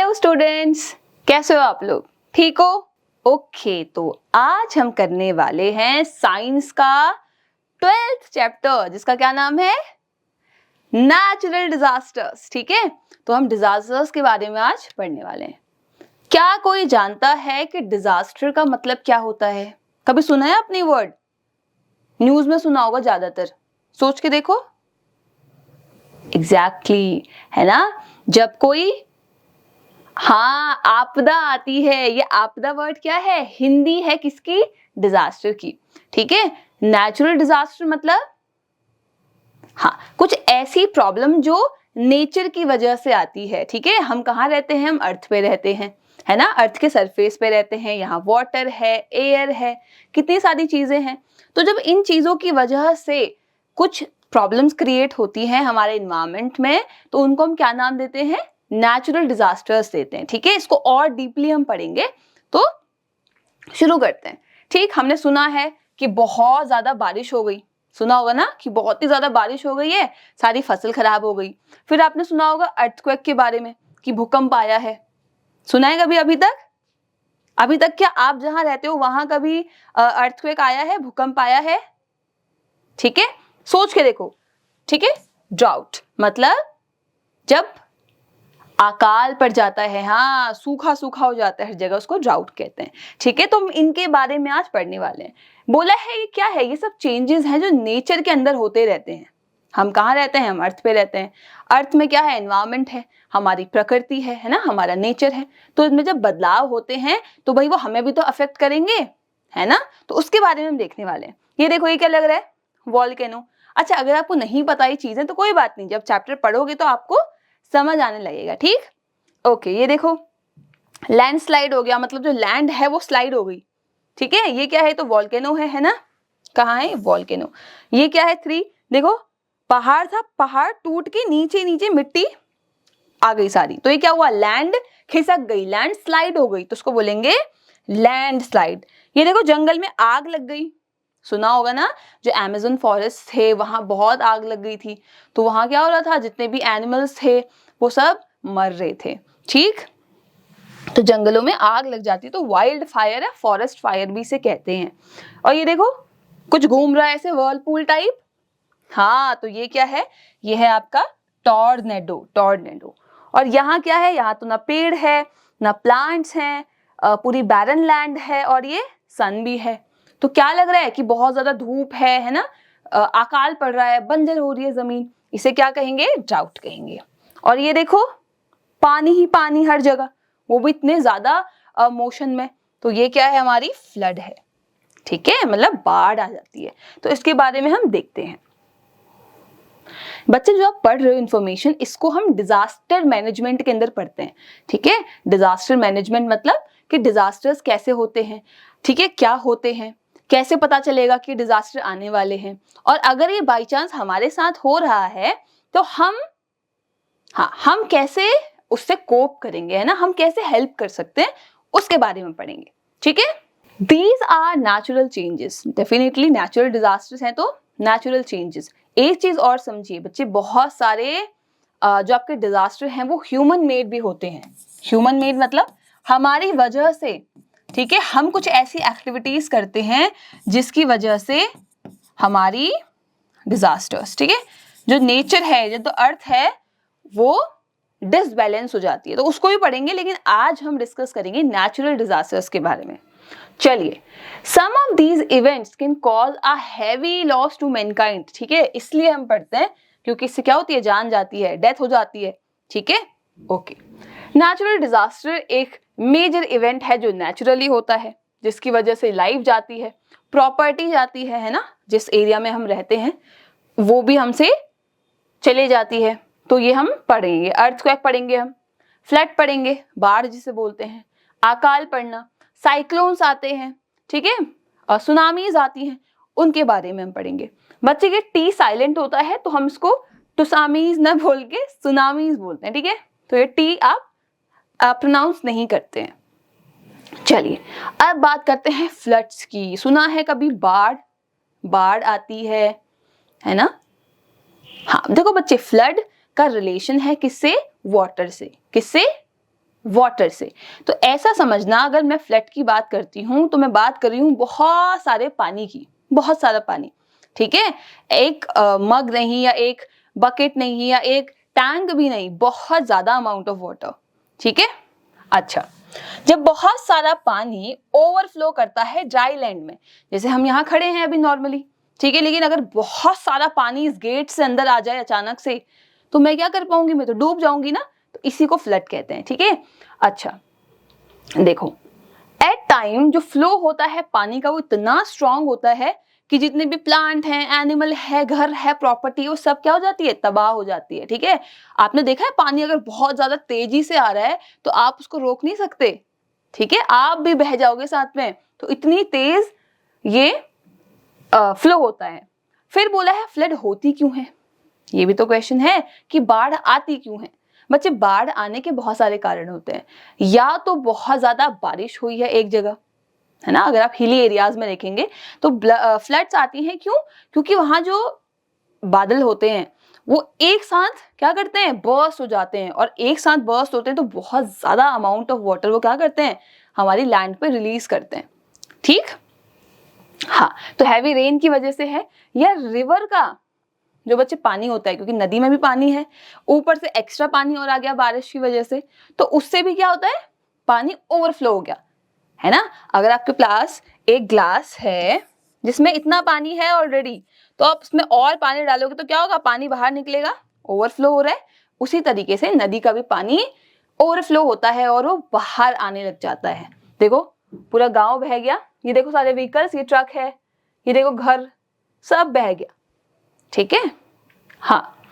Hello students, कैसे हो आप लोग? ठीक हो? ओके, तो आज हम करने वाले हैं साइंस का 12th चैप्टर, जिसका क्या नाम है? Natural disasters. ठीक है, तो हम डिजास्टर्स के बारे में आज पढ़ने वाले हैं। क्या कोई जानता है कि डिजास्टर का मतलब क्या होता है? कभी सुना है आपने वर्ड? न्यूज में सुना होगा ज्यादातर, सोच के देखो। एग्जैक्टली, है ना? जब कोई आपदा आती है। ये आपदा वर्ड क्या है? हिंदी है किसकी? डिजास्टर की। ठीक है, नेचुरल डिजास्टर मतलब कुछ ऐसी प्रॉब्लम जो नेचर की वजह से आती है। ठीक है, हम कहाँ रहते हैं? हम अर्थ पे रहते हैं, है ना? अर्थ के सरफेस पे रहते हैं। यहाँ वाटर है, एयर है, कितनी सारी चीजें हैं। तो जब इन चीजों की वजह से कुछ प्रॉब्लम्स क्रिएट होती हैं हमारे इन्वायरमेंट में, तो उनको हम क्या नाम देते हैं? नेचुरल डिजास्टर्स देते हैं। ठीक है, इसको और डीपली हम पढ़ेंगे, तो शुरू करते हैं। ठीक, हमने सुना है कि बहुत ज्यादा बारिश हो गई। सुना होगा ना कि बहुत ही ज्यादा बारिश हो गई है, सारी फसल खराब हो गई। फिर आपने सुना होगा अर्थक्वेक के बारे में कि भूकंप आया है। सुना है कभी अभी तक? अभी तक क्या आप जहां रहते हो वहां कभी अर्थक्वेक आया है, भूकंप आया है? ठीक है, सोच के देखो। ठीक है, ड्राउट मतलब जब अकाल पड़ जाता है, सूखा सूखा हो जाता है हर जगह, उसको ड्राउट कहते हैं। ठीक है, तो हम इनके बारे में आज पढ़ने वाले हैं। बोला है ये क्या है? ये सब चेंजेस हैं जो नेचर के अंदर होते रहते हैं। हम कहाँ रहते हैं? हम अर्थ पे रहते हैं। अर्थ में क्या है? एनवायरमेंट है, हमारी प्रकृति है ना, हमारा नेचर है। तो इसमें जब बदलाव होते हैं तो भाई वो हमें भी तो अफेक्ट करेंगे, है ना? तो उसके बारे में हम देखने वाले हैं। ये देखो, ये क्या लग रहा है? वॉल्केनो। अच्छा, अगर आपको नहीं पता ये चीजें तो कोई बात नहीं, जब चैप्टर पढ़ोगे तो आपको समझ आने लगेगा। ठीक, ओके, ये देखो लैंडस्लाइड हो गया, मतलब जो लैंड है वो स्लाइड हो गई। ठीक है, ये क्या है? तो वॉल्केनो है ना? कहाँ है वॉल्केनो? ये क्या है? 3, देखो पहाड़ था, पहाड़ टूट के नीचे नीचे मिट्टी आ गई सारी, तो ये क्या हुआ? लैंड खिसक गई, लैंड स्लाइड हो गई, तो उसको बोलेंगे लैंड स्लाइड। ये देखो जंगल में आग लग गई। सुना होगा ना, जो अमेज़न फॉरेस्ट थे वहां बहुत आग लग गई थी, तो वहां क्या हो रहा था? जितने भी एनिमल्स थे वो सब मर रहे थे। ठीक, तो जंगलों में आग लग जाती है तो वाइल्ड फायर है, फॉरेस्ट फायर भी इसे कहते हैं। और ये देखो कुछ घूम रहा है ऐसे व्हर्लपूल टाइप। तो ये क्या है? ये है आपका टॉर्नेडो। टॉर्नेडो। और यहाँ क्या है? यहाँ तो ना पेड़ है ना प्लांट्स हैं, पूरी बैरन लैंड है, और ये सन भी है। तो क्या लग रहा है कि बहुत ज्यादा धूप है ना? अकाल पड़ रहा है, बंजर हो रही है जमीन, इसे क्या कहेंगे? ड्राउट कहेंगे। और ये देखो पानी ही पानी हर जगह, वो भी इतने ज्यादा मोशन में, तो ये क्या है? हमारी फ्लड है। ठीक है, मतलब बाढ़ आ जाती है। तो इसके बारे में हम देखते हैं। बच्चे, जो आप पढ़ रहे हो इन्फॉर्मेशन, इसको हम डिजास्टर मैनेजमेंट के अंदर पढ़ते हैं। ठीक है, डिजास्टर मैनेजमेंट मतलब कि डिजास्टर्स कैसे होते हैं, ठीक है, क्या होते हैं, कैसे पता चलेगा कि डिजास्टर आने वाले हैं, और अगर ये बाई चांस हमारे साथ हो रहा है तो हम कैसे उससे कोप करेंगे, है ना? हम कैसे हेल्प कर सकते हैं, उसके बारे में पढ़ेंगे। ठीक है, these are natural changes. Definitely natural disasters हैं तो नेचुरल चेंजेस। एक चीज और समझिए बच्चे, बहुत सारे जो आपके डिजास्टर हैं वो ह्यूमन मेड भी होते हैं। ह्यूमन मेड मतलब हमारी वजह से। ठीक है, हम कुछ ऐसी एक्टिविटीज करते हैं जिसकी वजह से हमारी डिजास्टर्स, ठीक है, जो नेचर है, जो तो अर्थ है, वो डिसबैलेंस हो जाती है, तो उसको भी पढ़ेंगे। लेकिन आज हम डिस्कस करेंगे नेचुरल डिजास्टर्स के बारे में। चलिए, some of these events can cause a heavy loss to mankind. ठीक है, इसलिए हम पढ़ते हैं क्योंकि इससे क्या होती है? जान जाती है, डेथ हो जाती है। ठीक है, ओके। नेचुरल डिजास्टर एक मेजर इवेंट है जो नेचुरली होता है, जिसकी वजह से लाइफ जाती है, प्रॉपर्टी जाती है ना? जिस एरिया में हम रहते हैं वो भी हमसे चले जाती है। तो ये हम पढ़ेंगे। अर्थक्वेक पढ़ेंगे, हम फ्लड पढ़ेंगे, बाढ़ जिसे बोलते हैं, अकाल पड़ना, साइक्लोन्स आते हैं, ठीक है, और सुनामीज आती हैं, उनके बारे में हम पढ़ेंगे। बच्चे के टी साइलेंट होता है तो हम इसको टुसामीज न बोल के सुनामीज बोलते हैं। ठीक है, तो ये टी आप प्रोनाउंस नहीं करते हैं। चलिए, अब बात करते हैं फ्लड्स की। सुना है कभी बाढ़ आती है ना? देखो बच्चे, फ्लड का रिलेशन है किससे? वाटर से। किससे? वाटर से। तो ऐसा समझना, अगर मैं फ्लड की बात करती हूँ तो मैं बात कर रही हूँ बहुत सारे पानी की, बहुत सारा पानी, ठीक है। एक मग नहीं या एक बकेट नहीं या एक टैंक भी नहीं, बहुत ज्यादा अमाउंट ऑफ वाटर, ठीक है। अच्छा, जब बहुत सारा पानी ओवरफ्लो करता है ड्राई लैंड में, जैसे हम यहाँ खड़े हैं अभी नॉर्मली, ठीक है, लेकिन अगर बहुत सारा पानी इस गेट से अंदर आ जाए अचानक से, तो मैं क्या कर पाऊंगी, मैं तो डूब जाऊंगी ना। तो इसी को फ्लड कहते हैं, ठीक है। अच्छा देखो, एट टाइम जो फ्लो होता है पानी का वो इतना स्ट्रांग होता है कि जितने भी प्लांट हैं, एनिमल है, घर है, प्रॉपर्टी, वो सब क्या हो जाती है, तबाह हो जाती है, ठीक है। आपने देखा है पानी अगर बहुत ज्यादा तेजी से आ रहा है तो आप उसको रोक नहीं सकते, ठीक है, आप भी बह जाओगे साथ में। तो इतनी तेज ये फ्लो होता है। फिर बोला है फ्लड होती क्यों है, ये भी तो क्वेश्चन है कि बाढ़ आती क्यों है। बच्चे, बाढ़ आने के बहुत सारे कारण होते हैं। या तो बहुत ज्यादा बारिश हुई है एक जगह, है ना, अगर आप हिली एरियाज में देखेंगे तो फ्लड्स आती हैं, क्यों, क्योंकि वहां जो बादल होते हैं वो एक साथ क्या करते हैं, बर्स्ट हो जाते हैं, और एक साथ बर्स्ट होते हैं तो बहुत ज्यादा अमाउंट ऑफ वाटर वो क्या करते हैं, हमारी लैंड पे रिलीज करते हैं, ठीक। हाँ, तो हैवी रेन की वजह से है, या रिवर का जो बच्चे पानी होता है, क्योंकि नदी में भी पानी है, ऊपर से एक्स्ट्रा पानी और आ गया बारिश की वजह से, तो उससे भी क्या होता है, पानी ओवरफ्लो हो गया, है ना। अगर आपके पास एक ग्लास है जिसमें इतना पानी है ऑलरेडी, तो आप उसमें और पानी डालोगे तो क्या होगा, पानी बाहर निकलेगा, ओवरफ्लो हो रहा है। उसी तरीके से नदी का भी पानी ओवरफ्लो होता है और वो बाहर आने लग जाता है। देखो पूरा गांव बह गया, ये देखो सारे व्हीकल्स, ये ट्रक है, ये देखो घर, सब बह गया, ठीक है। हाँ,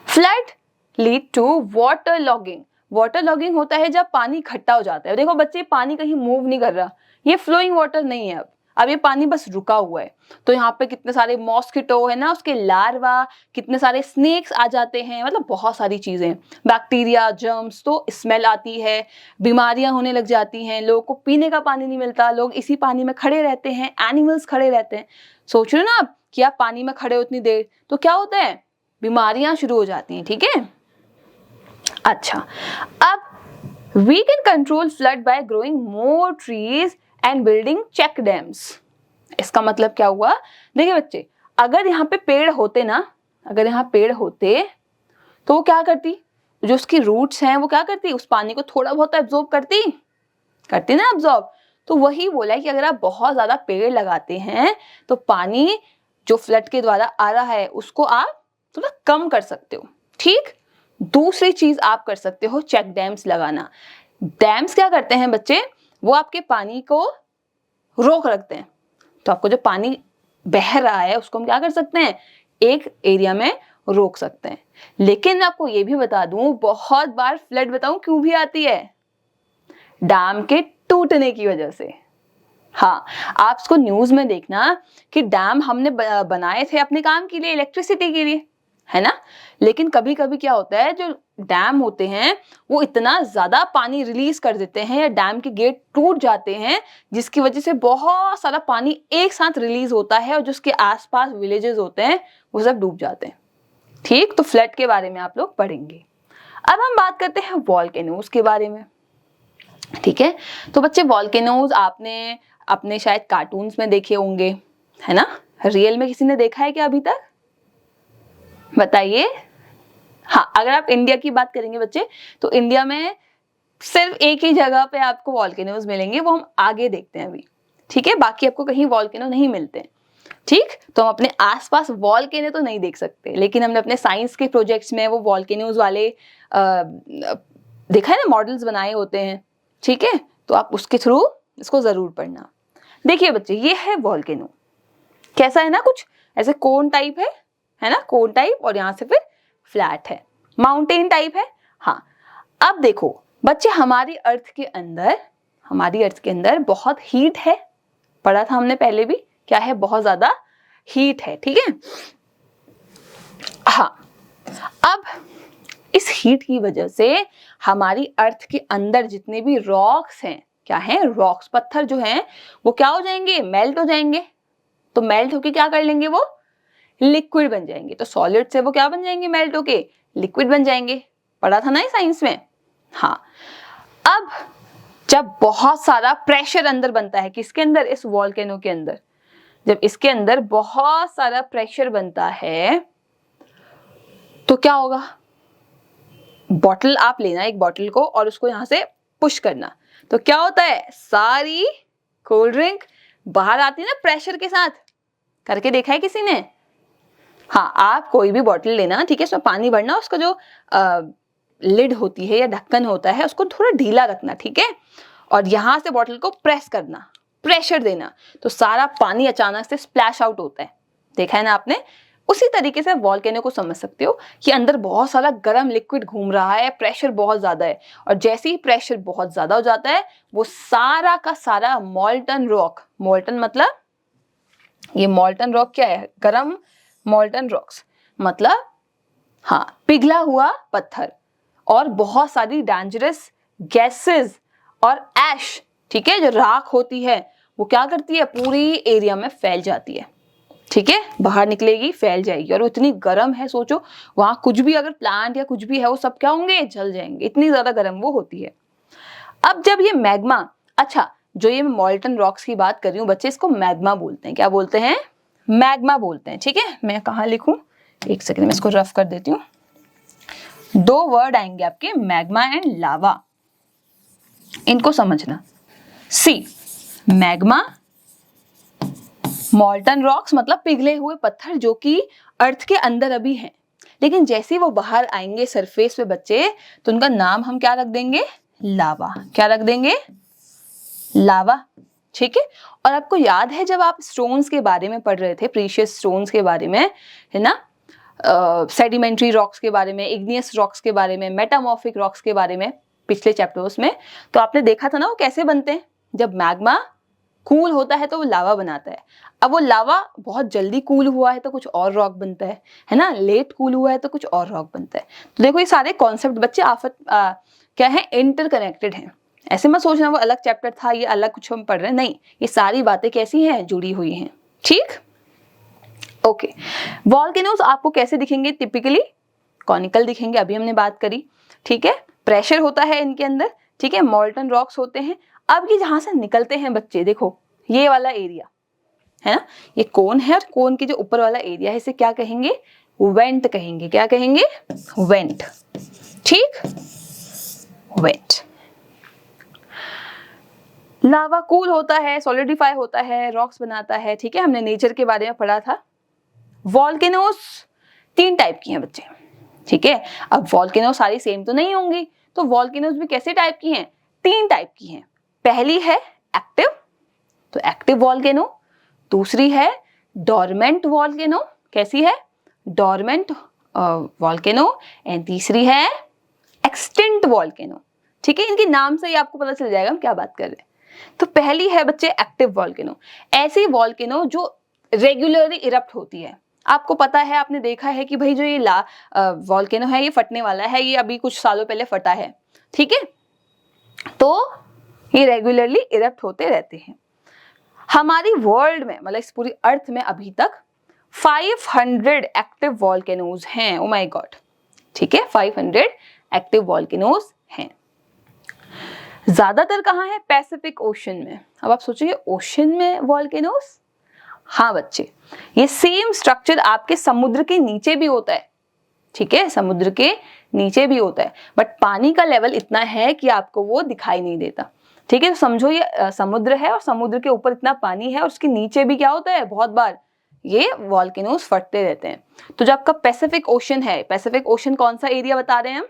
flood lead to water logging. Water logging होता है जब पानी इकट्ठा हो जाता है। देखो बच्चे, पानी कहीं मूव नहीं कर रहा, ये फ्लोइंग वाटर नहीं है, अब ये पानी बस रुका हुआ है। तो यहाँ पे कितने सारे मॉस्किटो है ना, उसके लार्वा, कितने सारे स्नेक्स आ जाते हैं, मतलब बहुत सारी चीजें, बैक्टीरिया, जर्म्स, तो स्मेल आती है, बीमारियां होने लग जाती हैं, लोगों को पीने का पानी नहीं मिलता, लोग इसी पानी में खड़े रहते हैं, एनिमल्स खड़े रहते हैं। सोच रहे हो ना आप कि आप पानी में खड़े हो इतनी देर, तो क्या होता है, बीमारियां शुरू हो जाती हैं, ठीक है। अच्छा, अब we can control flood by growing more trees and building check dams। इसका मतलब क्या हुआ, देखिए बच्चे, अगर यहाँ पे पेड़ होते ना, अगर यहाँ पेड़ होते तो वो क्या करती, जो उसकी रूट्स हैं वो क्या करती, उस पानी को थोड़ा बहुत एब्जॉर्ब करती ना एब्जॉर्ब। तो वही बोला है कि अगर आप बहुत ज्यादा पेड़ लगाते हैं तो पानी जो फ्लड के द्वारा आ रहा है उसको आप थोड़ा कम कर सकते हो, ठीक। दूसरी चीज आप कर सकते हो, चेक डैम्स लगाना। डैम्स क्या करते हैं बच्चे, वो आपके पानी को रोक रखते हैं। तो आपको जो पानी बह रहा है उसको हम क्या कर सकते हैं, एक एरिया में रोक सकते हैं। लेकिन आपको ये भी बता दूं, बहुत बार फ्लड बताऊं क्यों भी आती है, डैम के टूटने की वजह से। हाँ, आप इसको न्यूज में देखना कि डैम हमने बनाए थे अपने काम के लिए, इलेक्ट्रिसिटी के लिए, है ना। लेकिन कभी कभी क्या होता है, जो डैम होते हैं वो इतना ज्यादा पानी रिलीज कर देते हैं या डैम के गेट टूट जाते हैं, जिसकी वजह से बहुत सारा पानी एक साथ रिलीज होता है और जो उसके आसपास विलेजेस होते हैं वो सब डूब जाते हैं, ठीक। तो फ्लड के बारे में आप लोग पढ़ेंगे। अब हम बात करते हैं वॉल्केनोज के बारे में, ठीक है। तो बच्चे, वॉल्केनोज आपने अपने शायद कार्टून्स में देखे होंगे, है ना। रियल में किसी ने देखा है क्या अभी तक, बताइए। हाँ, अगर आप इंडिया की बात करेंगे बच्चे, तो इंडिया में सिर्फ एक ही जगह पे आपको वॉल्केनोज मिलेंगे, वो हम आगे देखते हैं अभी, ठीक है। बाकी आपको कहीं वॉल्केनो नहीं मिलते, ठीक। तो हम अपने आसपास वॉल्केनो तो नहीं देख सकते, लेकिन हमने अपने साइंस के प्रोजेक्ट्स में वो वॉल्केनोज वाले देखा है ना, मॉडल्स बनाए होते हैं, ठीक है। तो आप उसके थ्रू इसको जरूर पढ़ना। देखिए बच्चे, ये है वॉल्केनो, कैसा है ना, कुछ ऐसे कोन टाइप है ना, कोन टाइप, और यहाँ से फिर फ्लैट है, माउंटेन टाइप है। हाँ, अब देखो बच्चे, हमारी अर्थ के अंदर बहुत हीट है, पढ़ा था हमने पहले भी, क्या है, बहुत ज्यादा हीट है, ठीक है। हाँ, अब इस हीट की वजह से हमारी अर्थ के अंदर जितने भी रॉक्स हैं, क्या है, रॉक्स, पत्थर जो हैं वो क्या हो जाएंगे, मेल्ट हो जाएंगे। तो मेल्ट होके क्या कर लेंगे, वो लिक्विड बन जाएंगे। तो सॉलिड से वो क्या बन जाएंगे, मेल्ट होके लिक्विड बन जाएंगे, पढ़ा था ना साइंस में। हाँ, अब जब बहुत सारा प्रेशर अंदर बनता है, किसके अंदर, इस वॉल्केनो के अंदर, जब इसके अंदर बहुत सारा प्रेशर बनता है तो क्या होगा, बॉटल आप लेना, एक बॉटल को, और उसको यहां से पुश करना, तो क्या होता है, सारी कोल्ड ड्रिंक बाहर आती है ना प्रेशर के साथ। करके देखा है किसी ने? हाँ, आप कोई भी बॉटल लेना, ठीक है, उसमें पानी भरना, उसका जो लिड होती है या ढक्कन होता है उसको थोड़ा ढीला रखना, ठीक है, और यहां से बॉटल को प्रेस करना, प्रेशर देना, तो सारा पानी अचानक से स्प्लैश आउट होता है। देखा है ना आपने? उसी तरीके से वॉल्केनो को समझ सकते हो कि अंदर बहुत सारा गर्म लिक्विड घूम रहा है, प्रेशर बहुत ज्यादा है, और जैसे ही प्रेशर बहुत ज्यादा हो जाता है वो सारा का सारा मॉल्टन रॉक, मॉल्टन मतलब, ये मॉल्टन रॉक क्या है, गर्म मॉल्टन रॉक्स मतलब, हाँ, पिघला हुआ पत्थर, और बहुत सारी डेंजरस गैसेस और ऐश, ठीक है, जो राख होती है वो क्या करती है, पूरी एरिया में फैल जाती है, ठीक है, बाहर निकलेगी, फैल जाएगी, और वो इतनी गर्म है, सोचो वहां कुछ भी अगर प्लांट या कुछ भी है वो सब क्या होंगे, जल जाएंगे, इतनी ज्यादा गर्म वो होती है। अब जब ये मैग्मा, अच्छा, जो ये मॉल्टन रॉक्स की बात कर रही हूँ बच्चे, इसको मैग्मा बोलते हैं, क्या बोलते हैं, मैग्मा बोलते हैं, ठीक है। मैं कहाँ लिखूं, एक सेकंड में इसको रफ कर देती हूँ। दो वर्ड आएंगे आपके, मैग्मा एंड लावा, इनको समझना। सी, मैग्मा, मॉल्टन रॉक्स मतलब पिघले हुए पत्थर जो कि अर्थ के अंदर अभी हैं, लेकिन जैसे ही वो बाहर आएंगे सरफेस पे बच्चे, तो उनका नाम हम क्या रख देंगे, लावा। क्या रख देंगे, लावा, ठीक है। और आपको याद है जब आप स्टोन्स के बारे में पढ़ रहे थे, प्रीशियस स्टोन्स के बारे में, है ना, सेडिमेंट्री रॉक्स के बारे में, इग्नियस रॉक्स के बारे में, मेटामॉर्फिक रॉक्स के बारे में, पिछले चैप्टर्स में, तो आपने देखा था ना वो कैसे बनते हैं, जब मैग्मा कूल होता है तो वो लावा बनाता है। अब वो लावा बहुत जल्दी कूल हुआ है तो कुछ और रॉक बनता है ना, लेट कूल हुआ है तो कुछ और रॉक बनता है। तो देखो ये सारे कॉन्सेप्ट बच्चे क्या है, इंटरकनेक्टेड हैं। ऐसे मत सोचना वो अलग चैप्टर था, ये अलग कुछ हम पढ़ रहे हैं, नहीं, ये सारी बातें कैसी हैं, जुड़ी हुई हैं, ठीक। ओके, वॉल्केनोज आपको कैसे दिखेंगे, टिपिकली कॉनिकल दिखेंगे, अभी हमने बात करी, ठीक है, प्रेशर होता है इनके अंदर, ठीक है, मॉल्टन रॉक्स होते हैं। अब ये जहां से निकलते हैं बच्चे, देखो ये वाला एरिया है ना, ये कोन है, और कोन के जो ऊपर वाला एरिया है इसे क्या कहेंगे, वेंट कहेंगे। क्या कहेंगे, वेंट, ठीक, वेंट। लावा कूल होता है, सॉलिडिफाई होता है, रॉक्स बनाता है, ठीक है, हमने नेचर के बारे में पढ़ा था। वॉल्केनोज 3 टाइप की हैं बच्चे, ठीक है। अब वॉल्केनो सारी सेम तो नहीं होंगी, तो वॉल्केनोज भी कैसे टाइप की हैं, 3 टाइप की हैं। पहली है एक्टिव, तो एक्टिव वॉल्केनो, दूसरी है डोरमेंट वॉल्केनो, कैसी है, डोरमेंट वॉल्केनो, एंड तीसरी है एक्सटिंक्ट वॉल्केनो, ठीक है। इनके नाम से ही आपको पता चल जाएगा हम क्या बात कर रहे हैं। तो पहली है बच्चे एक्टिव वॉल्केनो, ऐसी वॉल्केनो जो रेगुलरली इरप्ट होती है। आपको पता है, आपने देखा है कि भाई जो ये वॉल्केनो है ये फटने वाला है, ये अभी कुछ सालों पहले फटा है, ठीक है, तो ये रेगुलरली इरप्ट होते रहते हैं। हमारी वर्ल्ड में, मतलब इस पूरी अर्थ में अभी तक 500 एक्टिव वॉल्केनोज हैं, ओ माय गॉड, ठीक है, 500 एक्टिव वॉल्केनोज हैं। ज्यादातर कहाँ है, पैसिफिक ओशन में। अब आप सोचोगे ओशन में वॉल्केनोज, हाँ बच्चे, ये सेम स्ट्रक्चर आपके समुद्र के नीचे भी होता है, ठीक है, समुद्र के नीचे भी होता है, बट पानी का लेवल इतना है कि आपको वो दिखाई नहीं देता, ठीक है। तो समझो ये समुद्र है, और समुद्र के ऊपर इतना पानी है, और उसके नीचे भी क्या होता है, बहुत बार ये वॉल्केनोज फटते रहते हैं। तो जो आपका पैसिफिक ओशन है, पैसिफिक ओशन कौन सा एरिया बता रहे हैं हम,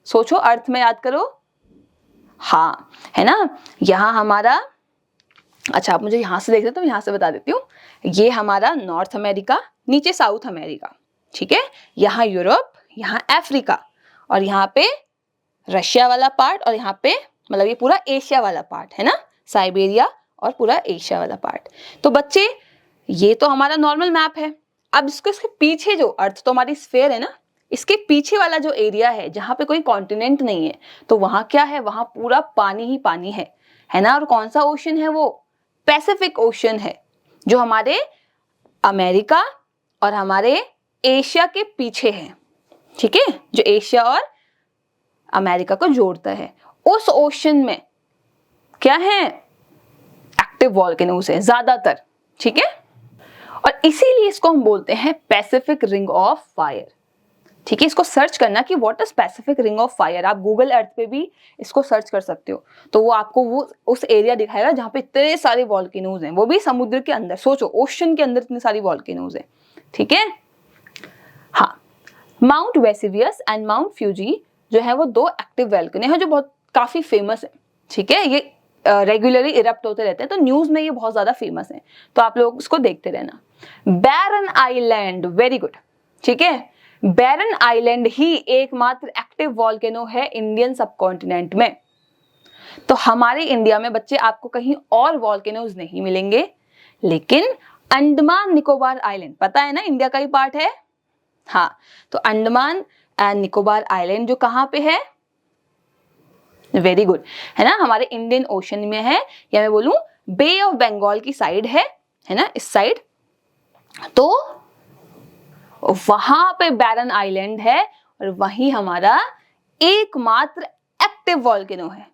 सोचो, अर्थ में याद करो, हाँ, है ना, यहाँ हमारा, अच्छा आप मुझे यहाँ से देख रहे तो यहाँ से बता देती हूँ, ये हमारा नॉर्थ अमेरिका, नीचे साउथ अमेरिका, ठीक है, यहाँ यूरोप, यहाँ अफ्रीका, और यहाँ पे रशिया वाला पार्ट, और यहाँ पे मतलब ये पूरा एशिया वाला पार्ट है ना, साइबेरिया और पूरा एशिया वाला पार्ट। तो बच्चे ये तो हमारा नॉर्मल मैप है। अब इसको, इसके पीछे जो, अर्थ तो हमारी स्फेयर है ना, इसके पीछे वाला जो एरिया है जहाँ पे कोई कॉन्टिनेंट नहीं है, तो वहां क्या है, वहां पूरा पानी ही पानी है ना। और कौन सा ओशन है वो, पैसिफिक ओशन है, जो हमारे अमेरिका और हमारे एशिया के पीछे है, ठीक है, जो एशिया और अमेरिका को जोड़ता है। उस ओशन में क्या है, एक्टिव वॉल्केनोज है ज्यादातर, ठीक है। और इसीलिए इसको हम बोलते हैं पैसिफिक रिंग ऑफ फायर, ठीक है। इसको सर्च करना कि what is Pacific ring of fire, आप गूगल अर्थ पे भी इसको सर्च कर सकते हो, तो वो आपको वो उस एरिया दिखाएगा जहाँ पे इतने सारे वॉल्केनोज हैं, वो भी समुद्र के अंदर। सोचो ओशन के अंदर इतनी सारी वॉल्केनोज हैं, ठीक है। हाँ, माउंट वेसिवियस एंड माउंट फ्यूजी जो है वो दो एक्टिव वॉल्केनो हैं जो बहुत काफी फेमस है, ठीक है। ये रेगुलरली इरप्ट होते रहते हैं, तो न्यूज में ये बहुत ज्यादा फेमस है, तो आप लोग इसको देखते रहना। बैरन आइलैंड, वेरी गुड, ठीक है। बैरन आइलैंड ही एकमात्र एक्टिव वॉल्केनो है इंडियन सबकॉन्टिनेंट में। तो हमारे इंडिया में बच्चे आपको कहीं और वॉल्केनोज नहीं मिलेंगे, लेकिन अंडमान निकोबार आइलैंड, पता है ना इंडिया का ही पार्ट है, हाँ, तो अंडमान एंड निकोबार आइलैंड जो कहाँ पे है, वेरी गुड, है ना, हमारे इंडियन ओशन में है, या मैं बोलूं बे ऑफ बंगाल की साइड है ना, इस साइड। तो वहां पे बैरन आइलैंड है और वहीं हमारा एकमात्र एक्टिव वॉल्केनो है,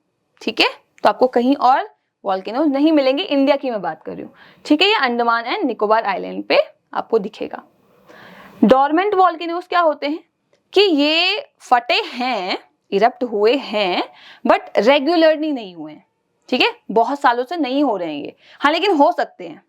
ठीक है। तो आपको कहीं और वॉल्केनो नहीं मिलेंगे, इंडिया की मैं बात कर रही हूँ, ठीक है। ये अंडमान एंड निकोबार आइलैंड पे आपको दिखेगा। डोरमेंट वॉल्केनोज क्या होते हैं कि ये फटे हैं, इरप्ट हुए हैं, बट रेगुलरली नहीं हुए हैं, ठीक है, बहुत सालों से नहीं हो रहे हैं ये, हाँ, लेकिन हो सकते हैं,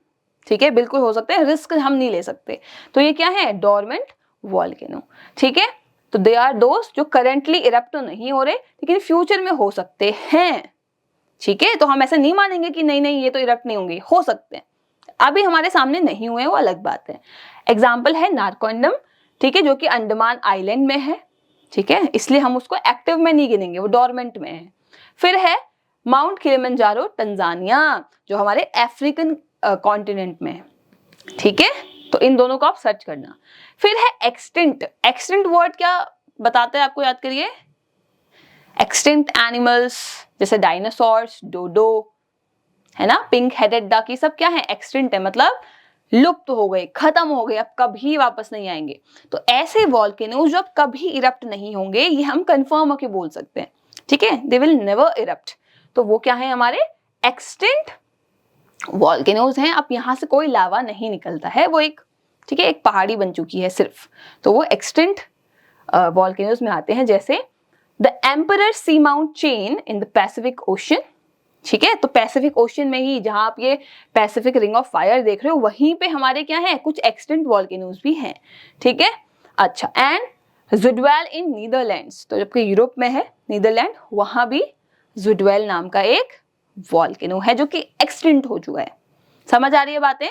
ठीक है, बिल्कुल हो सकते हैं, रिस्क हम नहीं ले सकते। तो ये क्या है, डोरमेंट वॉल्केनो, ठीक है। तो दे आर दोस्त जो करेंटली इरप्ट तो नहीं हो रहे, लेकिन फ्यूचर में हो सकते हैं, ठीक है। तो हम ऐसे नहीं मानेंगे कि नहीं नहीं ये तो इरप्ट नहीं होंगे, हो सकते हैं, अभी हमारे सामने नहीं हुए, वो अलग बात है। एग्जाम्पल है नारकोंडम, ठीक है, जो कि अंडमान आइलैंड में है, ठीक है, इसलिए हम उसको एक्टिव में नहीं गिनेंगे, वो डोरमेंट में है। फिर है माउंट किलिमंजारो तंजानिया, जो हमारे अफ्रीकन कॉन्टिनेंट में है, ठीक है। तो इन दोनों को आप सर्च करना। फिर है एक्सटिंक्ट, एक्सटिंक्ट वर्ड क्या बताता है आपको, याद करिए। एक्सटिंक्ट एनिमल्स जैसे डायनासोर्स, डोडो, है ना, पिंक हेडेड डक, ये सब क्या है, एक्सटिंक्ट है, मतलब लुप्त हो गए, खत्म हो गए, अब कभी वापस नहीं आएंगे। तो ऐसे वॉल्केनोज जो अब कभी इरप्ट नहीं होंगे, ये हम कंफर्म होके बोल सकते हैं, ठीक है, दे विल नेवर इरप्ट। तो वो क्या है, हमारे एक्सटिंक्ट वॉल्केनोज हैं। अब यहाँ से कोई लावा नहीं निकलता है, वो एक, ठीक है, एक पहाड़ी बन चुकी है सिर्फ, तो वो एक्सटिंक्ट वॉल्केनोज में आते हैं। जैसे the Emperor seamount chain in the Pacific Ocean, ठीक है। तो पैसिफिक ओशन में ही, जहां आप ये पैसिफिक रिंग ऑफ फायर देख रहे हो, वहीं पे हमारे क्या है, कुछ एक्सटिंक्ट वॉल्केनोज भी हैं, ठीक है। अच्छा, एंड जुडवेल इन नीदरलैंड्स, तो जबकि यूरोप में है नीदरलैंड, वहां भी जुडवेल नाम का एक वॉल्केनो है जो कि एक्सटिंक्ट हो चुका है। समझ आ रही है बातें,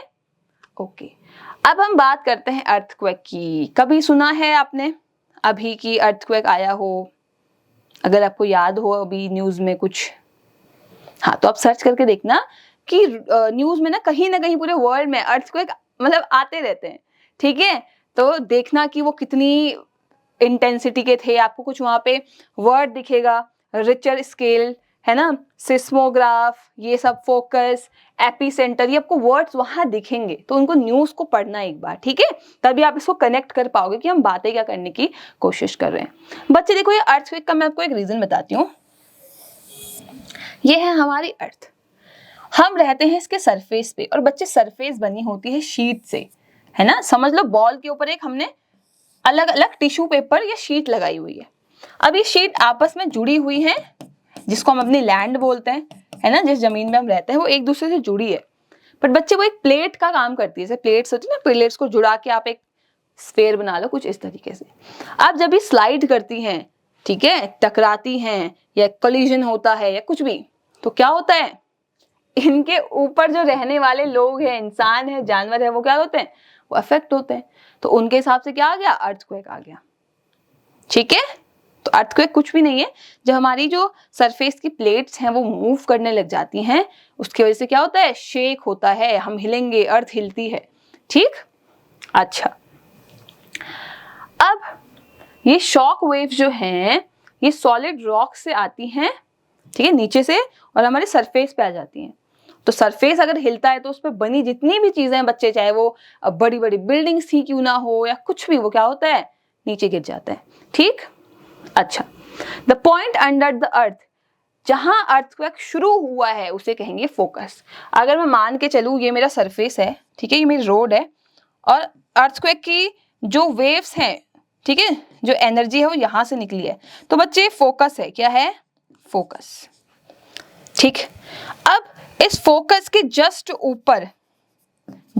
ओके। अब हम बात करते हैं अर्थक्वेक की। कभी सुना है आपने अभी की अर्थक्वेक आया हो, अगर आपको याद हो अभी न्यूज में कुछ, हाँ, तो आप सर्च करके देखना कि न्यूज में ना कहीं पूरे वर्ल्ड में अर्थक्वेक मतलब आते रहते हैं, ठीक है। तो देखना कि वो कितनी इंटेंसिटी के थे, आपको कुछ वहां पे वर्ड दिखेगा, रिचर स्केल, है ना, सिस्मोग्राफ, ये सब, फोकस, एपीसेंटर, ये आपको वर्ड्स वहां दिखेंगे, तो उनको न्यूज को पढ़ना एक बार, ठीक है, तभी आप इसको कनेक्ट कर पाओगे कि हम बातें क्या करने की कोशिश कर रहे हैं। बच्चे देखो, ये अर्थक्वेक का मैं आपको एक रीजन बताती हूँ। ये है हमारी अर्थ, हम रहते हैं इसके सरफेस पे, और बच्चे सरफेस बनी होती है शीट से, है ना, समझ लो बॉल के ऊपर एक हमने अलग अलग टिश्यू पेपर या शीट लगाई हुई है। अब ये शीट आपस में जुड़ी हुई है, जिसको हम अपनी लैंड बोलते हैं, है ना, जिस जमीन में हम रहते हैं वो एक दूसरे से जुड़ी है। बट बच्चे वो एक प्लेट का काम करती है, जैसे प्लेट्स होती है ना, प्लेट्स को जुड़ा के आप एक स्फेयर बना लो, कुछ इस तरीके से। अब जब ये स्लाइड करती हैं, ठीक है, टकराती हैं, या कोलिजन होता है या कुछ भी, तो क्या होता है, इनके ऊपर जो रहने वाले लोग हैं, इंसान है, जानवर है, वो क्या होते हैं, वो अफेक्ट होते हैं। तो उनके हिसाब से क्या आ गया, अर्थक्वेक आ गया, ठीक है। तो अर्थक्वेक कुछ भी नहीं है, जब हमारी जो सरफेस की प्लेट्स हैं वो मूव करने लग जाती हैं, उसकी वजह से क्या होता है, शेक होता है, हम हिलेंगे, अर्थ हिलती है, ठीक। अच्छा, अब ये शॉक वेव जो हैं, ये सॉलिड रॉक से आती हैं, ठीक है, नीचे से, और हमारे सरफेस पे आ जाती हैं। तो सरफेस अगर हिलता है तो उस पर बनी जितनी भी चीजें हैं बच्चे, चाहे वो बड़ी बड़ी बिल्डिंग्स ही क्यों ना हो या कुछ भी, वो क्या होता है, नीचे गिर जाता है, ठीक। अच्छा, the point under the earth, जहां अर्थक्वेक शुरू हुआ है उसे कहेंगे फोकस। अगर मैं मान के चलूँ ये मेरा सरफेस है, ठीक है, ये मेरी रोड है और अर्थक्वेक की जो वेव्स हैं, ठीक है, जो एनर्जी है वो यहां से निकली है, तो बच्चे फोकस है, क्या है, फोकस। ठीक, अब इस फोकस के जस्ट ऊपर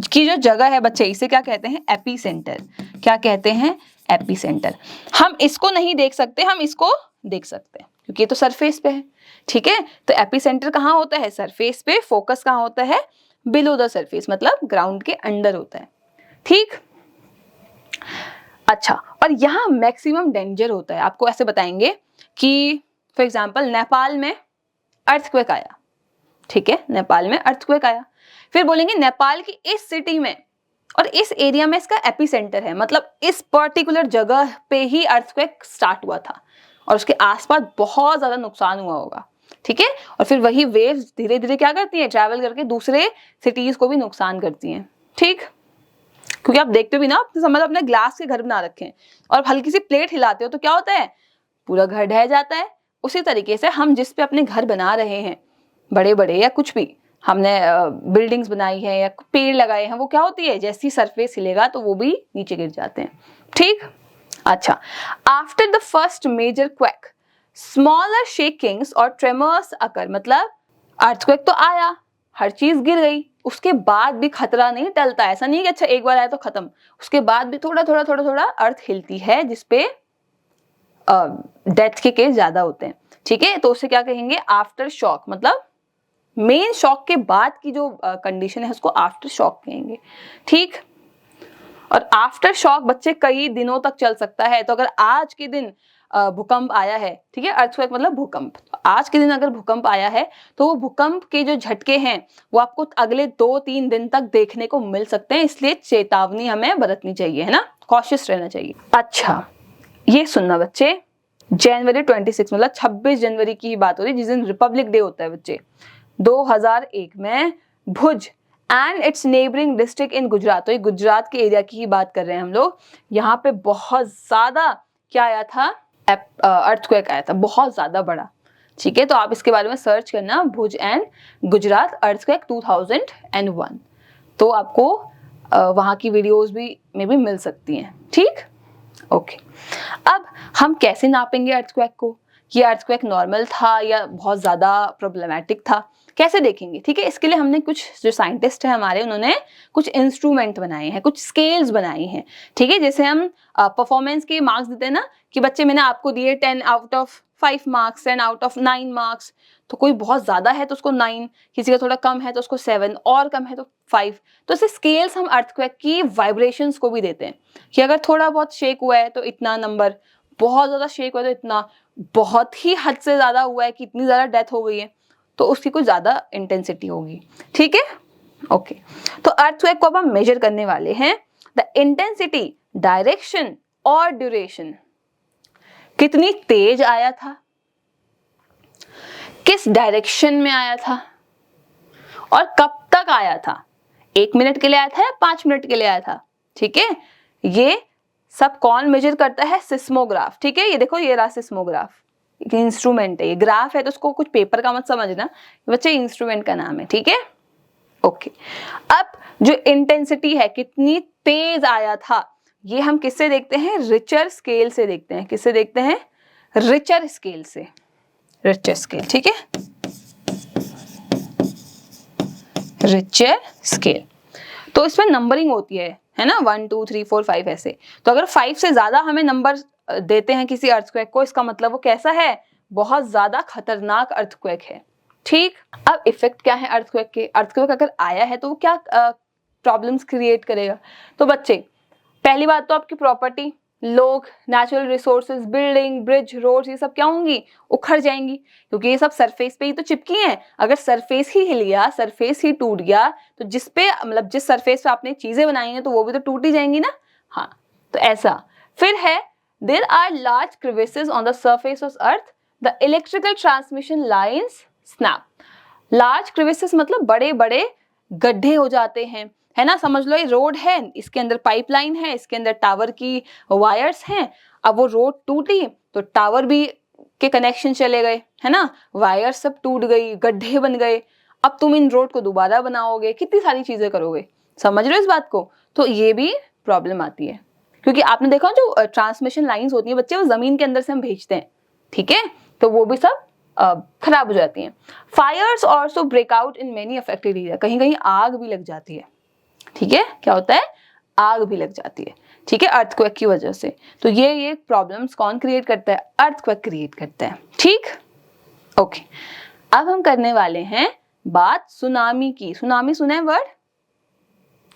की जो जगह है बच्चे, इसे क्या कहते हैं, एपी सेंटर। क्या कहते हैं, एपी सेंटर। हम इसको नहीं देख सकते, हम इसको देख सकते हैं क्योंकि ये तो सरफेस पे है, ठीक है। तो एपी सेंटर कहाँ होता है, सरफेस पे। फोकस कहाँ होता है, बिलो द सरफेस, मतलब ग्राउंड के अंडर होता है, ठीक। अच्छा, और यहाँ मैक्सिमम डेंजर होता है। आपको ऐसे बताएंगे कि फॉर एग्जाम्पल नेपाल में अर्थक्वेक आया, ठीक है, नेपाल में अर्थक्वेक आया, फिर बोलेंगे नेपाल की इस सिटी में और इस एरिया में इसका एपिसेंटर है, मतलब इस पर्टिकुलर जगह पे ही अर्थक्वेक स्टार्ट हुआ था और उसके आसपास बहुत ज्यादा नुकसान हुआ होगा, ठीक है। और फिर वही वेव्स धीरे धीरे क्या करती हैं, ट्रैवल करके दूसरे सिटीज को भी नुकसान करती हैं, ठीक। क्योंकि आप देखते भी ना, समझ अपने ग्लास के घर बना रखे हैं और हल्की सी प्लेट हिलाते हो तो क्या होता है, पूरा घर ढह जाता है। उसी तरीके से हम जिस पे अपने घर बना रहे हैं, बड़े बड़े या कुछ भी हमने बिल्डिंग्स बनाई है या पेड़ लगाए हैं, वो क्या होती है, जैसी सरफेस हिलेगा तो वो भी नीचे गिर जाते हैं, ठीक। अच्छा, after the first major quake smaller shakings और ट्रेमर्स अकर, मतलब अर्थक्वेक तो आया, हर चीज गिर गई, उसके बाद भी खतरा नहीं टलता। ऐसा नहीं कि अच्छा एक बार आया तो खत्म, उसके बाद भी थोड़ा थोड़ा थोड़ा थोड़ा अर्थ हिलती है, जिसपे डेथ के केस ज्यादा होते हैं, ठीक है। तो उसे क्या कहेंगे, आफ्टर शॉक, मतलब मेन शॉक के बाद की जो कंडीशन है उसको आफ्टर शॉक कहेंगे, ठीक। और आफ्टर शॉक बच्चे कई दिनों तक चल सकता है। तो अगर आज के दिन भूकंप आया है, ठीक है, अर्थक्वेक मतलब भूकंप, तो आज के दिन अगर भूकंप आया है तो वो भूकंप के जो झटके हैं वो आपको अगले 2-3 दिन तक देखने को मिल सकते हैं, इसलिए चेतावनी हमें बरतनी चाहिए, है ना, कॉशियस रहना चाहिए। अच्छा, ये सुनना बच्चे, जनवरी 26 मतलब 26 जनवरी की ही बात हो रही है, जिस दिन रिपब्लिक डे होता है बच्चे, 2001 में Bhuj and its neighbouring district in Gujarat, तो ये गुजरात के एरिया की ही बात कर रहे हैं हम लोग, यहाँ पे बहुत ज्यादा क्या आया था, अर्थक्वेक आया था, बहुत ज्यादा बड़ा, ठीक है। तो आप इसके बारे में सर्च करना, भुज एंड गुजरात अर्थक्वेक 2001, तो आपको वहाँ की वीडियोस भी में भी मिल सकती हैं, ठीक। ओके, अब हम कैसे नापेंगे अर्थक्वेक को, कि अर्थक्वेक नॉर्मल था या बहुत ज्यादा प्रॉब्लमैटिक था, कैसे देखेंगे, ठीक है। इसके लिए हमने कुछ जो साइंटिस्ट हैं हमारे, उन्होंने कुछ इंस्ट्रूमेंट बनाए हैं, कुछ स्केल्स बनाई हैं, ठीक है। जैसे हम परफॉर्मेंस के मार्क्स देते हैं ना, कि बच्चे मैंने आपको दिए 10 out of 5 marks, 10 out of 9 marks, तो कोई बहुत ज्यादा है तो उसको 9, किसी का थोड़ा कम है तो उसको 7, और कम है तो 5। तो ऐसे स्केल्स हम अर्थक्वेक की वाइब्रेशंस को भी देते हैं, कि अगर थोड़ा बहुत शेक हुआ है तो इतना नंबर, बहुत ज्यादा शेक हुआ है तो इतना, बहुत ही हद से ज्यादा हुआ है कि इतनी ज्यादा डेथ हो गई है तो उसकी कुछ ज्यादा इंटेंसिटी होगी, ठीक है। ओके, तो अर्थक्वेक को अब हम मेजर करने वाले हैं, द इंटेंसिटी, डायरेक्शन और ड्यूरेशन। कितनी तेज आया था, किस डायरेक्शन में आया था, और कब तक आया था, 1 मिनट के लिए आया था या 5 मिनट के लिए आया था, ठीक है। ये सब कौन मेजर करता है, सिस्मोग्राफ, ठीक है। ये देखो, ये रहा सिस्मोग्राफ, इंस्ट्रूमेंट है, ये ग्राफ है तो उसको कुछ पेपर का मत समझना बच्चे, इंस्ट्रूमेंट का नाम है, ठीक है। ओके, अब जो इंटेंसिटी है, कितनी तेज आया था, ये हम किससे देखते हैं, रिचर स्केल से देखते हैं। किससे देखते हैं, रिचर स्केल से, रिचर स्केल, ठीक है, रिचर स्केल। तो इसमें नंबरिंग होती है ना, 1 2 3 4 5 ऐसे। तो अगर 5 से ज्यादा हमें नंबर देते हैं किसी अर्थक्वेक को, इसका मतलब वो कैसा है, बहुत ज्यादा खतरनाक अर्थक्वेक है, ठीक। अब इफेक्ट क्या है अर्थक्वेक के, अर्थक्वेक अगर आया है तो वो क्या प्रॉब्लम्स क्रिएट करेगा। तो बच्चे, पहली बात तो आपकी प्रॉपर्टी, लोग, natural resources, building, bridge, roads, ये सब क्या होंगी, उखड़ जाएंगी, क्योंकि ये सब सरफेस पे ही तो चिपकी हैं। अगर सरफेस ही हिल गया, सरफेस ही टूट गया, तो जिस पे मतलब जिस सरफेस पे आपने चीजें बनाई हैं तो वो भी तो टूट ही जाएंगी ना, हाँ। तो ऐसा फिर है, there are large crevasses on the surface of earth, the electrical transmission lines snap. Large crevasses मतलब बड़े बड़े गड्ढे हो जाते हैं, है ना। समझ लो ये रोड है, इसके अंदर पाइपलाइन है, इसके अंदर टावर की वायर्स हैं, अब वो रोड टूटी तो टावर भी के कनेक्शन चले गए, है ना, वायर सब टूट गई, गड्ढे बन गए, अब तुम इन रोड को दोबारा बनाओगे, कितनी सारी चीजें करोगे, समझ रहे हो इस बात को। तो ये भी प्रॉब्लम आती है, क्योंकि आपने देखा जो ट्रांसमिशन लाइंस होती है बच्चे, वो जमीन के अंदर से हम भेजते हैं, ठीक है, तो वो भी सब खराब हो जाती हैं। Fires also break out in many affected area, कहीं कहीं आग भी लग जाती है, ठीक है, क्या होता है, आग भी लग जाती है, ठीक है, अर्थक्वेक की वजह से। तो ये प्रॉब्लम्स कौन क्रिएट करता है, अर्थक्वेक क्रिएट करता है, ठीक, ओके। अब हम करने वाले हैं बात सुनामी की। सुनामी सुना है वर्ड,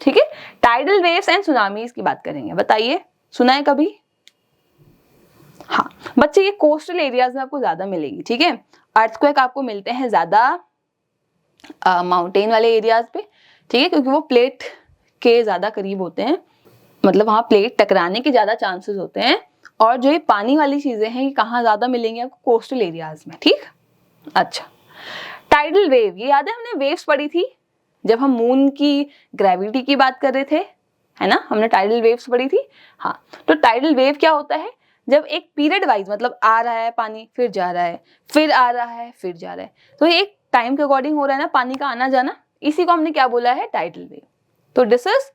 ठीक है, टाइडल वेव्स एंड सुनामीज की बात करेंगे, बताइए सुना है कभी। हाँ बच्चे, ये कोस्टल एरियाज में आपको ज्यादा मिलेगी, ठीक है, अर्थक्वेक आपको मिलते हैं ज्यादा माउंटेन वाले एरियाज पे, ठीक है, क्योंकि वो प्लेट के ज्यादा करीब होते हैं, मतलब वहाँ प्लेट टकराने के ज्यादा चांसेस होते हैं। और जो ये पानी वाली चीजें हैं ये कहाँ ज्यादा मिलेंगी आपको, कोस्टल एरियाज में, ठीक। अच्छा, टाइडल वेव, ये याद है हमने वेव्स पढ़ी थी जब हम मून की ग्रेविटी की बात कर रहे थे, है ना, हमने टाइडल वेव्स पढ़ी थी। हाँ, तो टाइडल वेव क्या होता है, जब एक पीरियड वाइज, मतलब आ रहा है पानी, फिर जा रहा है, फिर आ रहा है, फिर जा रहा है, तो ये एक टाइम के अकॉर्डिंग हो रहा है ना पानी का आना जाना, इसी को हमने क्या बोला है, टाइडल वेव। तो this is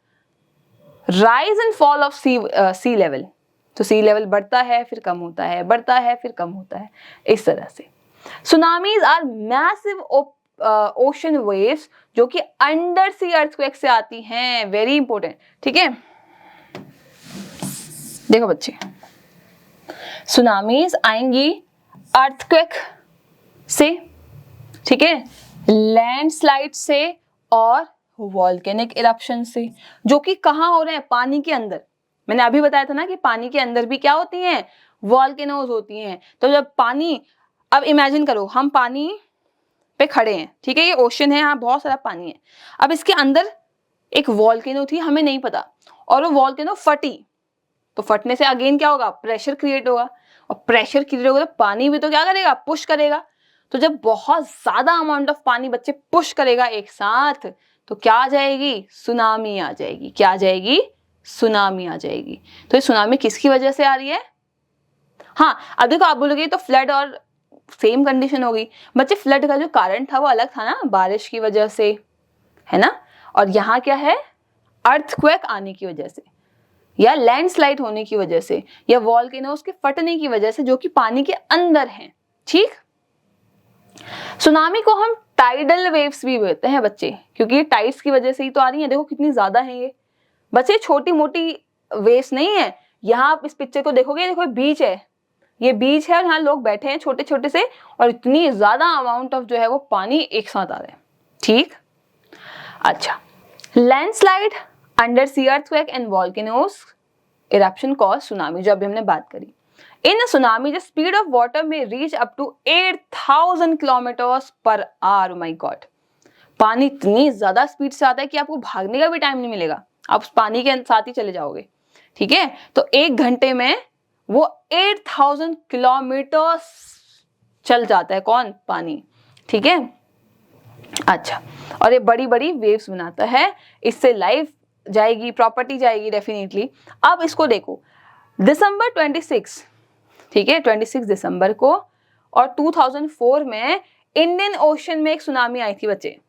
rise and fall of sea level, तो सी लेवल बढ़ता है फिर कम होता है, बढ़ता है फिर कम होता है, इस तरह से। Tsunamis are massive ocean waves जो कि अंडर सी अर्थक्वेक से आती हैं, वेरी इंपॉर्टेंट, ठीक है। देखो बच्चे, सुनामीज आएंगी अर्थक्वेक से, ठीक है, लैंडस्लाइड से और वॉल्केनिक इरप्शन से, जो कि कहाँ हो रहे हैं, पानी के अंदर। मैंने अभी बताया था ना कि पानी के अंदर भी क्या होती हैं, वॉल्केनोज होती हैं। तो जब पानी, अब इमेजिन करो हम पानी पे खड़े हैं, ठीक है, ये ओशन है, यहाँ बहुत सारा पानी है, अब इसके अंदर एक वॉल्केनो थी, हमें नहीं पता, और वो वॉल्केनो फटी, तो फटने से अगेन क्या होगा, प्रेशर क्रिएट होगा, और प्रेशर क्रिएट होगा तो पानी भी तो क्या करेगा, पुश करेगा। तो जब बहुत ज्यादा अमाउंट ऑफ पानी बच्चे पुश करेगा एक साथ, तो क्या आ जाएगी, सुनामी आ जाएगी। क्या आ जाएगी, सुनामी आ जाएगी। तो ये सुनामी किसकी वजह से आ रही है, हाँ अब देखो आप बोलोगे तो फ्लड और सेम कंडीशन होगी बच्चे, फ्लड का जो कारण था वो अलग था ना, बारिश की वजह से, है ना, और यहाँ क्या है, अर्थक्वेक आने की वजह से, या लैंडस्लाइड होने की वजह से, या वॉल्केनोस के फटने की वजह से, जो कि पानी के अंदर हैं, ठीक। सुनामी को हम टाइडल वेव्स भी बोलते हैं बच्चे, क्योंकि ये टाइड्स की वजह से ही तो आ रही है, देखो कितनी ज्यादा है ये बच्चे, छोटी मोटी वेव्स नहीं है। यहाँ आप इस पिक्चर को देखोगे, देखो बीच है, ये बीच है और यहाँ लोग बैठे हैं छोटे छोटे से, और इतनी ज्यादा अमाउंट ऑफ जो है वो पानी एक साथ आ रहा है, ठीक। अच्छा, landslide, under sea earthquake and volcanoes eruption cause tsunami, जो अभी हमने बात करी। In tsunami the speed of water may reach up to 8000 kilometres per hour. My god, पानी इतनी ज्यादा स्पीड से आता है कि आपको भागने का भी टाइम नहीं मिलेगा, आप उस पानी के साथ ही चले जाओगे, ठीक है। तो एक घंटे में वो 8000 किलोमीटर चल जाता है, कौन, पानी, ठीक है। अच्छा, और ये बड़ी बड़ी वेव्स बनाता है, इससे लाइफ जाएगी, प्रॉपर्टी जाएगी डेफिनेटली। अब इसको देखो, दिसंबर 26, ठीक है, 26 दिसंबर को, और 2004 में इंडियन ओशन में एक सुनामी आई थी बच्चे,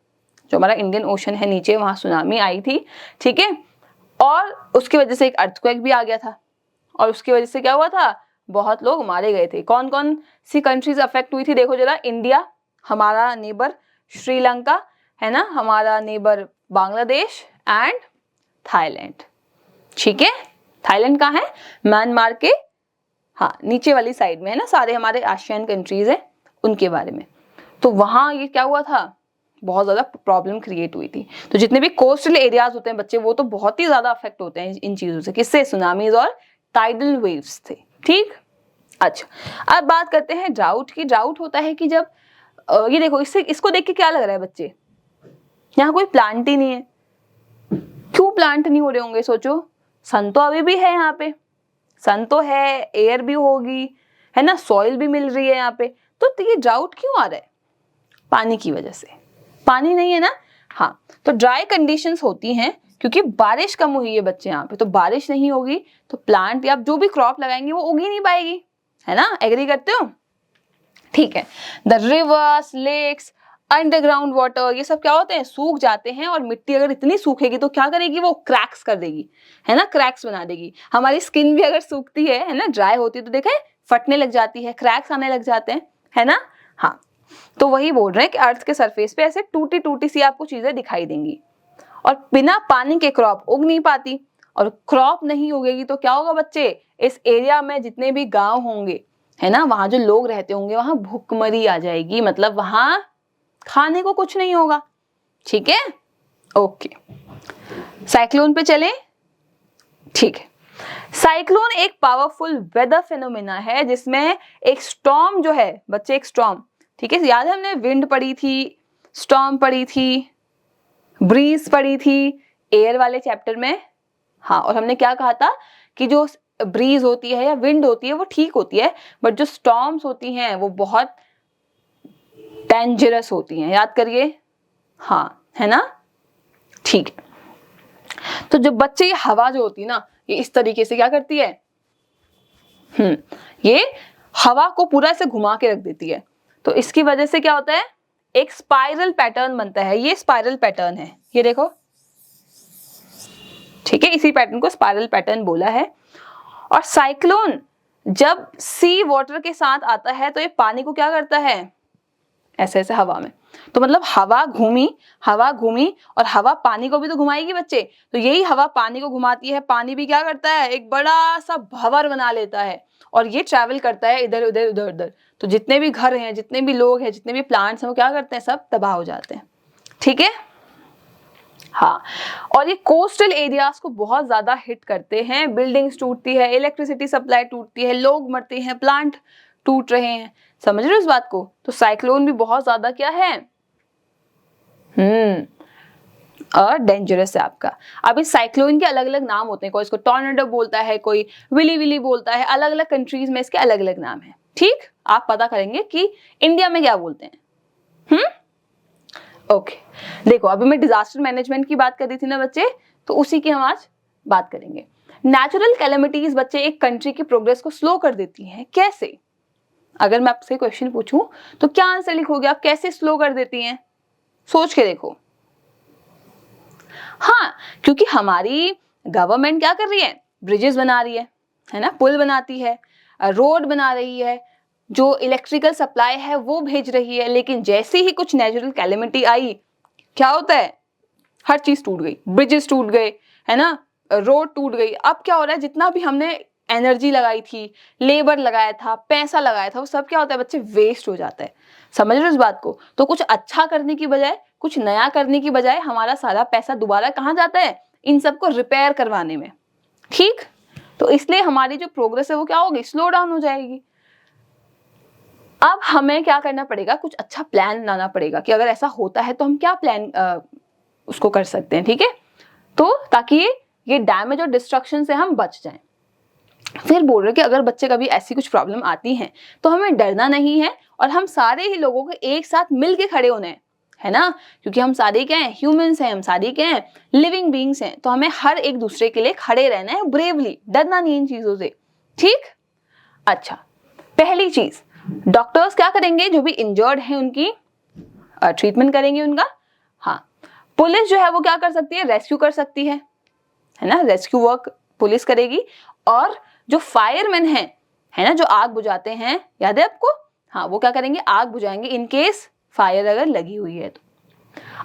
जो हमारा इंडियन ओशन है नीचे, वहां सुनामी आई थी, ठीक है, और उसकी वजह से एक अर्थक्वेक भी आ गया था, और उसकी वजह से क्या हुआ था, बहुत लोग मारे गए थे। कौन कौन सी कंट्रीज अफेक्ट हुई थी, देखो जरा, इंडिया, हमारा नेबर श्रीलंका, है ना, हमारा नेबर बांग्लादेश एंड थाईलैंड, ठीक है। थाईलैंड कहाँ है, म्यांमार के, हाँ नीचे वाली साइड में है ना, सारे हमारे एशियन कंट्रीज हैं उनके बारे में। तो वहां ये क्या हुआ था, बहुत ज्यादा प्रॉब्लम क्रिएट हुई थी। तो जितने भी कोस्टल एरियाज होते हैं बच्चे, वो तो बहुत ही ज्यादा अफेक्ट होते हैं इन चीजों से, किससे, सुनामीज और टाइडल वेव्स थे, ठीक। अच्छा, अब बात करते हैं ड्राउट की। ड्राउट होता है कि जब ये देखो, इसको देख के क्या लग रहा है बच्चे, यहाँ कोई प्लांट ही नहीं है। क्यों प्लांट नहीं हो रहे होंगे, सोचो, सन तो अभी भी है यहाँ पे, सन तो है, एयर भी होगी, है ना, सॉइल भी मिल रही है यहाँ पे, तो ये ड्राउट क्यों आ रहा है, पानी की वजह से, पानी नहीं है ना। हाँ, तो ड्राई कंडीशंस होती हैं क्योंकि बारिश कम हुई है बच्चे यहाँ पे, तो बारिश नहीं होगी तो प्लांट या जो भी क्रॉप लगाएंगे वो उग ही नहीं पाएगी, है ना, एग्री करते हो। ठीक है। The rivers, lakes, underground water, ये सब क्या होते हैं, सूख जाते हैं। और मिट्टी अगर इतनी सूखेगी तो क्या करेगी, वो क्रैक्स कर देगी, है ना, क्रैक्स बना देगी। हमारी स्किन भी अगर सूखती है ना, ड्राई होती है, तो देखे फटने लग जाती है, क्रैक्स आने लग जाते हैं, है ना। हाँ, तो वही बोल रहे हैं कि अर्थ के सरफेस पे ऐसे टूटी टूटी सी आपको चीजें दिखाई देंगी। और बिना पानी के क्रॉप उग नहीं पाती, और क्रॉप नहीं उगेगी तो क्या होगा बच्चे, इस एरिया में जितने भी गांव होंगे, है ना, वहां जो लोग रहते होंगे, वहां भूखमरी आ जाएगी, मतलब वहां खाने को कुछ नहीं होगा। ठीक है, ओके। साइक्लोन पे चलें। ठीक है, साइक्लोन एक पावरफुल वेदर फिनोमेना है जिसमें एक स्टॉर्म जो है बच्चे, एक स्टॉर्म, ठीक है, याद है हमने विंड पढ़ी थी, स्टॉर्म पढ़ी थी, ब्रीज पढ़ी थी एयर वाले चैप्टर में। हाँ, और हमने क्या कहा था कि जो ब्रीज होती है या विंड होती है वो ठीक होती है, बट जो स्टॉर्म्स होती हैं वो बहुत डेंजरस होती हैं, याद करिए। हाँ, है ना, ठीक है। तो जो बच्चे, ये हवा जो होती है ना, ये इस तरीके से क्या करती है, ये हवा को पूरा से घुमा के रख देती है। तो इसकी वजह से क्या होता है, एक स्पाइरल पैटर्न बनता है। ये स्पाइरल पैटर्न है, ये देखो, ठीक है, इसी पैटर्न को स्पाइरल पैटर्न बोला है। और साइक्लोन जब सी वाटर के साथ आता है तो ये पानी को क्या करता है, ऐसे ऐसे हवा में, तो मतलब हवा घूमी और हवा पानी को भी तो घुमाएगी बच्चे। तो यही हवा पानी को घुमाती है, पानी भी क्या करता है, एक बड़ा सा भंवर बना लेता है, और ये ट्रैवल करता है इधर उधर उधर उधर। तो जितने भी घर हैं, जितने भी लोग हैं, जितने भी प्लांट्स हैं, वो क्या करते हैं, सब तबाह हो जाते हैं। ठीक है, हाँ। और ये कोस्टल एरियाज को बहुत ज्यादा हिट करते हैं, बिल्डिंग्स टूटती है, इलेक्ट्रिसिटी सप्लाई टूटती है, लोग मरते हैं, प्लांट टूट रहे हैं, समझ रहे हो इस बात को। तो साइक्लोन भी बहुत ज्यादा क्या है, और डेंजरस है आपका। अब इस साइक्लोन के अलग अलग नाम होते हैं, कोई इसको टॉर्नेडो बोलता है, कोई विली विली बोलता है, अलग अलग कंट्रीज में इसके अलग अलग नाम है। ठीक, आप पता करेंगे कि इंडिया में क्या बोलते हैं। ओके, देखो अभी मैं डिजास्टर मैनेजमेंट की बात कर रही थी ना बच्चे, तो उसी की हम आज बात करेंगे। नेचुरल कैलेमिटीज बच्चे एक कंट्री की प्रोग्रेस को स्लो कर देती हैं, कैसे? अगर मैं आपसे क्वेश्चन पूछूं तो क्या आंसर लिखोगे आप, कैसे स्लो कर देती हैं, सोच के देखो। हाँ, क्योंकि हमारी गवर्नमेंट क्या कर रही है, ब्रिजेस बना रही है ना, पुल बनाती है, रोड बना रही है, जो इलेक्ट्रिकल सप्लाई है वो भेज रही है। लेकिन जैसे ही कुछ नेचुरल कैलेमिटी आई, क्या होता है, हर चीज टूट गई, ब्रिजेस टूट गए, है ना, रोड टूट गई। अब क्या हो रहा है, जितना भी हमने एनर्जी लगाई थी, लेबर लगाया था, पैसा लगाया था, वो सब क्या होता है बच्चे, वेस्ट हो जाता है। समझ रहे हो इस बात को। तो कुछ अच्छा करने की बजाय, कुछ नया करने की बजाय हमारा सारा पैसा दोबारा कहाँ जाता है, इन सबको रिपेयर करवाने में। ठीक, तो इसलिए हमारी जो प्रोग्रेस है वो क्या होगी, स्लो डाउन हो जाएगी। अब हमें क्या करना पड़ेगा, कुछ अच्छा प्लान बनाना पड़ेगा कि अगर ऐसा होता है तो हम क्या प्लान उसको कर सकते हैं। ठीक है, तो ताकि ये डैमेज और डिस्ट्रक्शन से हम बच जाएं। फिर बोल रहे कि अगर बच्चे कभी ऐसी कुछ प्रॉब्लम आती है तो हमें डरना नहीं है, और हम सारे ही लोगों को एक साथ मिलके खड़े होना है ना, क्योंकि हम सारे क्या हैं, ह्यूमंस हैं, हम सारे क्या हैं, लिविंग बीइंग्स हैं। तो हमें हर एक दूसरे के लिए खड़े रहना है, ब्रेवली, डरना नहीं इन चीजों से। ठीक, अच्छा, पहली चीज, डॉक्टर्स क्या करेंगे, जो भी इंजर्ड हैं उनकी ट्रीटमेंट करेंगे उनका। हाँ, पुलिस जो है वो क्या कर सकती है, रेस्क्यू कर सकती है ना, रेस्क्यू वर्क पुलिस करेगी। और जो फायरमैन है ना, जो आग बुझाते हैं, याद है आपको, हाँ, वो क्या करेंगे, आग बुझाएंगे इन केस फायर अगर लगी हुई है तो।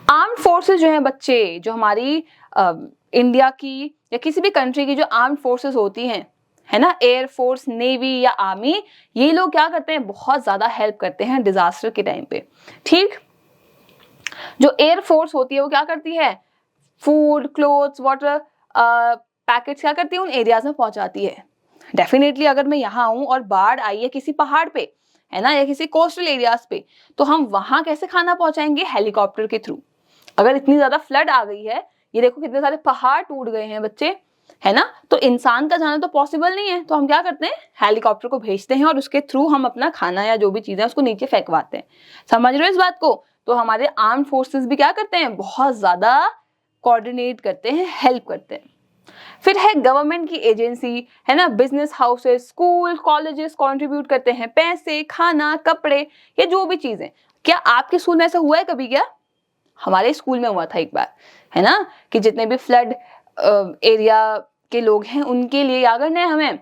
आर्म्ड फोर्सेस जो है बच्चे, जो हमारी इंडिया की या किसी भी कंट्री की जो आर्म्ड फोर्सेस होती हैं, है ना, एयर फोर्स, नेवी या आर्मी, ये लोग क्या करते हैं, बहुत ज्यादा हेल्प करते हैं डिजास्टर के टाइम पे। ठीक, जो एयर फोर्स होती है वो क्या करती है, फूड, क्लोथ्स, वाटर पैकेट्स क्या करती है, उन एरियाज में पहुंचाती है। डेफिनेटली अगर मैं यहाँ हूँ और बाढ़ आई है किसी पहाड़ पे, है ना, या किसी कोस्टल एरियाज पे, तो हम वहां कैसे खाना पहुंचाएंगे, हेलीकॉप्टर के थ्रू। अगर इतनी ज्यादा फ्लड आ गई है, ये देखो कितने सारे पहाड़ टूट गए हैं बच्चे, है ना, तो इंसान का जाना तो पॉसिबल नहीं है, तो हम क्या करते हैं, हेलीकॉप्टर को भेजते हैं और उसके थ्रू हम अपना खाना या जो भी चीजें उसको नीचे फेंकवाते हैं। समझ रहे हो इस बात को। तो हमारे आर्म्ड फोर्सेस भी क्या करते हैं, बहुत ज्यादा कोऑर्डिनेट करते हैं, हेल्प करते हैं। फिर है गवर्नमेंट की एजेंसी, है ना, business houses, school, colleges contribute करते हैं पैसे, खाना, कपड़े, ये जो भी चीजें। क्या आपके स्कूल में ऐसा हुआ है कभी? क्या हमारे स्कूल में हुआ था एक बार, है ना, कि जितने भी फ्लड एरिया के लोग हैं उनके लिए क्या करना है हमें,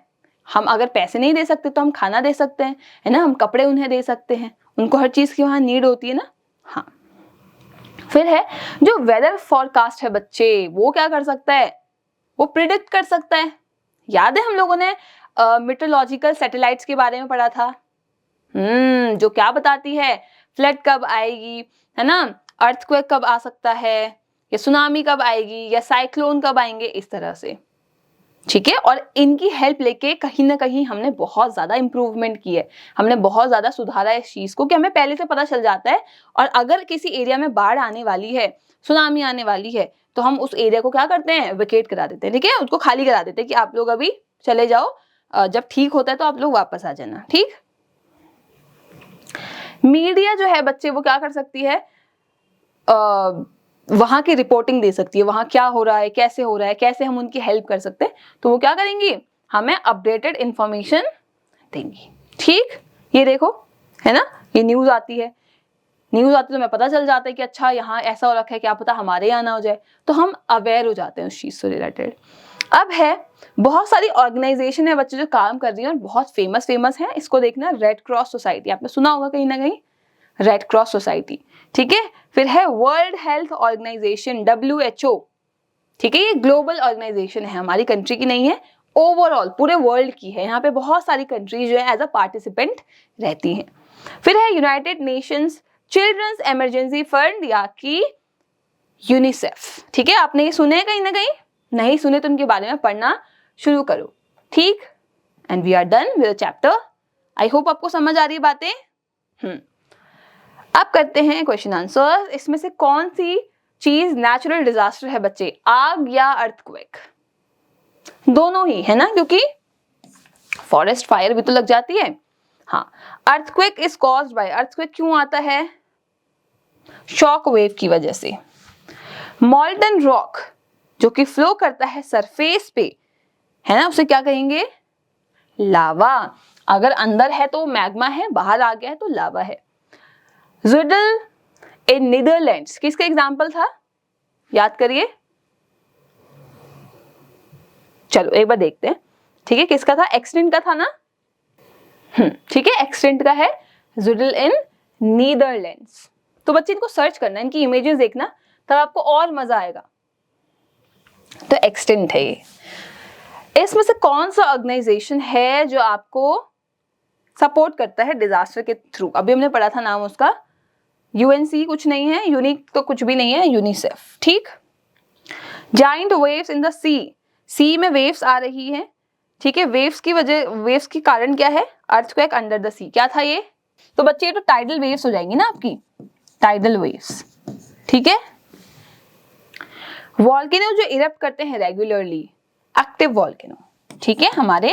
हम अगर पैसे नहीं दे सकते तो हम खाना दे सकते हैं, है ना, हम कपड़े उन्हें दे सकते हैं, उनको हर चीज की वहां नीड होती है ना। हाँ, फिर है जो वेदर फॉरकास्ट है बच्चे, वो क्या कर सकता है, वो प्रिडिक्ट कर सकता है। याद है हम लोगों ने मीटरोलॉजिकल सैटेलाइट्स के बारे में पढ़ा था, जो क्या बताती है, फ्लड कब आएगी, है ना, अर्थक्वेक कब आ सकता है, या सुनामी कब आएगी, या साइक्लोन कब आएंगे, इस तरह से। ठीक है, और इनकी हेल्प लेके कहीं ना कहीं हमने बहुत ज्यादा इंप्रूवमेंट की है, हमने बहुत ज्यादा सुधारा है इस चीज को कि हमें पहले से पता चल जाता है। और अगर किसी एरिया में बाढ़ आने वाली है, सुनामी आने वाली है, तो हम उस एरिया को क्या करते हैं, वेकेट करा देते हैं, ठीक है, उसको खाली करा देते हैं कि आप लोग अभी चले जाओ, जब ठीक होता है तो आप लोग वापस आ जाना। ठीक, मीडिया जो है बच्चे वो क्या कर सकती है, वहां की रिपोर्टिंग दे सकती है, वहां क्या हो रहा है, कैसे हो रहा है, कैसे हम उनकी हेल्प कर सकते हैं, तो वो क्या करेंगी, हमें अपडेटेड इंफॉर्मेशन देंगी। ठीक, ये देखो, है ना, ये न्यूज आती है, न्यूज आती है तो हमें पता चल जाता है कि अच्छा यहाँ ऐसा हो रखा है, क्या पता हमारे यहाँ ना हो जाए, तो हम अवेयर हो जाते हैं उस चीज से रिलेटेड। अब है बहुत सारी ऑर्गेनाइजेशन है बच्चे जो काम कर रही हैं और बहुत फेमस है, इसको देखना, रेड क्रॉस सोसाइटी, आपने सुना होगा कहीं ना कहीं, रेड क्रॉस सोसाइटी। ठीक है, फिर है वर्ल्ड हेल्थ ऑर्गेनाइजेशन, WHO। ठीक है, ये ग्लोबल ऑर्गेनाइजेशन है, हमारी कंट्री की नहीं है, ओवरऑल पूरे वर्ल्ड की है, यहाँ पे बहुत सारी कंट्रीज जो है एज अ पार्टिसिपेंट रहती हैं। फिर है United Nations Children's Emergency Fund, या कि यूनिसेफ। ठीक है, आपने ये सुने कहीं ना कहीं, नहीं सुने तो उनके बारे में पढ़ना शुरू करो। ठीक, and we are done with the chapter. I hope आपको समझ आ रही है बातें। अब करते हैं क्वेश्चन आंसर। इसमें से कौन सी चीज नेचुरल डिजास्टर है बच्चे, आग या अर्थक्वेक? दोनों ही है ना, क्योंकि फॉरेस्ट फायर भी तो लग जाती है। हाँ, earthquake is caused by, earthquake क्यों आता है, शॉक वेव की वजह से। मॉल्टन रॉक जो कि फ्लो करता है सरफेस पे, है ना, उसे क्या कहेंगे, लावा। अगर अंदर है तो मैग्मा है, बाहर आ गया है तो लावा है। ज़ुडल इन नीदरलैंड्स किसका एग्जाम्पल था, याद करिए, चलो एक बार देखते हैं। ठीक है, किसका था, एक्सटेंट का था ना। ठीक है, एक्सटेंट का है, ज़ुडल इन नीदरलैंड्स। तो बच्चे इनको सर्च करना, इनकी इमेजेस देखना, तब आपको और मजा आएगा। तो एक्सटेंट है ये। इसमें से कौन सा ऑर्गेनाइजेशन है जो आपको सपोर्ट करता है डिजास्टर के थ्रू, अभी हमने पढ़ा था नाम उसका, यूएनसी कुछ नहीं है, यूनिक तो कुछ भी नहीं है, यूनिसेफ। ठीक, जाइंट वेव्स इन द सी में वेव्स आ रही हैं। ठीक है, वेव्स की वजह, वेव्स के कारण क्या है, अर्थक्वेक अंडर द सी, क्या था ये, तो बच्चे ये तो टाइडल वेव्स हो जाएंगी ना आपकी, टाइडल वेव्स। ठीक है, वॉल्केनो जो इरप्ट करते हैं रेगुलरली, एक्टिव वॉल्केनो। ठीक है, हमारे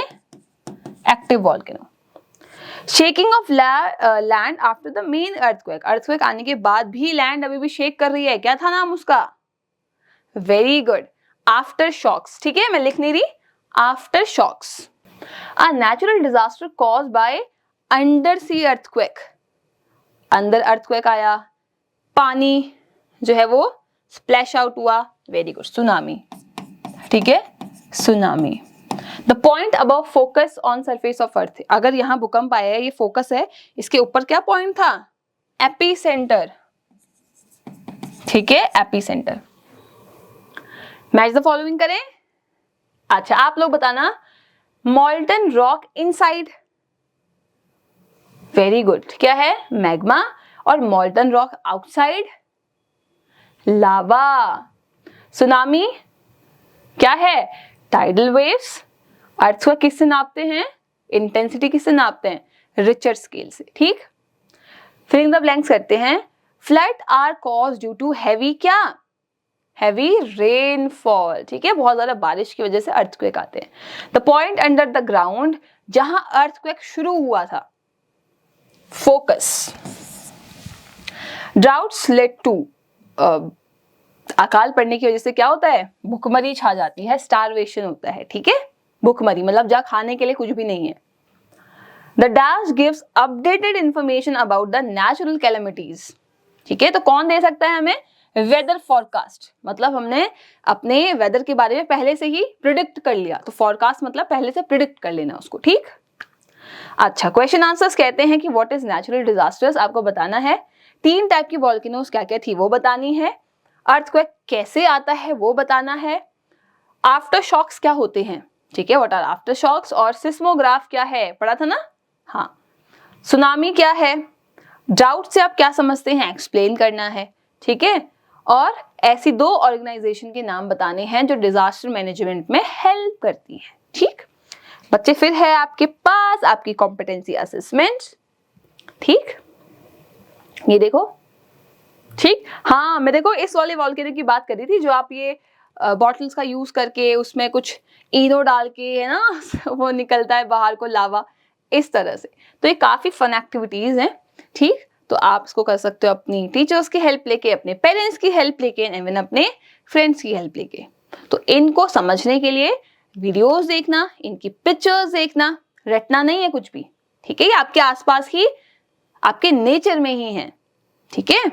active volcano. Shaking of land after the main earthquake, earthquake आने के बाद भी लैंड अभी भी शेक कर रही है, क्या था नाम उसका, वेरी गुड, आफ्टर शॉक्स। ठीक है, मैं लिख नहीं रही, aftershocks. A natural disaster caused by under sea earthquake, अंदर अर्थक्वेक आया, पानी जो है वो स्प्लैश आउट हुआ, वेरी गुड, सुनामी। ठीक है, tsunami. The point above focus on surface of earth, अगर यहाँ भूकंप आया है, ये फोकस है, इसके ऊपर क्या पॉइंट था, एपीसेंटर। ठीक है, एपीसेंटर। मैच द फॉलोइंग करें। अच्छा, आप लोग बताना, मॉल्टन रॉक इनसाइड, वेरी गुड, क्या है, मैग्मा, और मॉल्टन रॉक आउटसाइड, लावा। सुनामी क्या है, टाइडल वेव्स। अर्थक्वेक किससे नापते हैं, इंटेंसिटी किससे नापते हैं, रिचर स्केल से। ठीक, फिलिंग द ब्लैंक्स करते हैं। Flood are cause due to heavy, क्या, हैवी रेनफॉल। ठीक है, बहुत ज्यादा बारिश की वजह से अर्थक्वेक आते हैं। The point under the ground, जहां अर्थक्वेक शुरू हुआ था, फोकस। ड्राउट्स लेड टू, अकाल पड़ने की वजह से क्या होता है, भूखमरी छा जाती है, स्टारवेशन होता है, ठीक है। भूखमरी मतलब जहाँ खाने के लिए कुछ भी नहीं है। The dash gives updated information about the natural calamities, ठीक है। तो कौन दे सकता है हमें, वेदर फॉरकास्ट, मतलब हमने अपने वेदर के बारे में पहले से ही प्रिडिक्ट कर लिया, तो फॉरकास्ट मतलब पहले से प्रिडिक्ट कर लेना उसको, ठीक। अच्छा, क्वेश्चन आंसर्स कहते हैं कि व्हाट इज नेचुरल डिजास्टर्स, आपको बताना है। 3 टाइप की वॉल्केनोज क्या क्या थी वो बतानी है। अर्थक्वेक कैसे आता है वो बताना है। आफ्टर शॉक्स क्या होते हैं, ठीक है, व्हाट आर आफ्टर शॉक्स। और सिस्मोग्राफ क्या है, पढ़ा था ना, हाँ। सुनामी क्या है, डाउट से आप क्या समझते हैं एक्सप्लेन करना है, ठीक है। और ऐसी 2 ऑर्गेनाइजेशन के नाम बताने हैं जो डिजास्टर मैनेजमेंट में हेल्प करती हैं, ठीक। बच्चे फिर है आपके पास आपकी कॉम्पिटेंसी असेसमेंट, ठीक, ये देखो, ठीक। हाँ, मैं देखो इस वाले वॉल्केनो की बात कर रही थी जो आप ये बॉटल्स का यूज करके उसमें कुछ इनो डाल के, है ना, वो निकलता है बाहर को लावा, इस तरह से। तो ये काफी फन एक्टिविटीज हैं, ठीक। तो आप इसको कर सकते हो अपनी टीचर्स की हेल्प लेके, अपने पेरेंट्स की हेल्प लेके, इवन अपने फ्रेंड्स की हेल्प लेके। तो इनको समझने के लिए वीडियोस देखना, इनकी पिक्चर्स देखना, रटना नहीं है कुछ भी, ठीक है। ये आपके आसपास ही, आपके नेचर में ही है, ठीक है।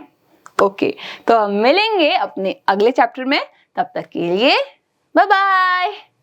ओके, तो हम मिलेंगे अपने अगले चैप्टर में, तब तक के लिए बाय बाय।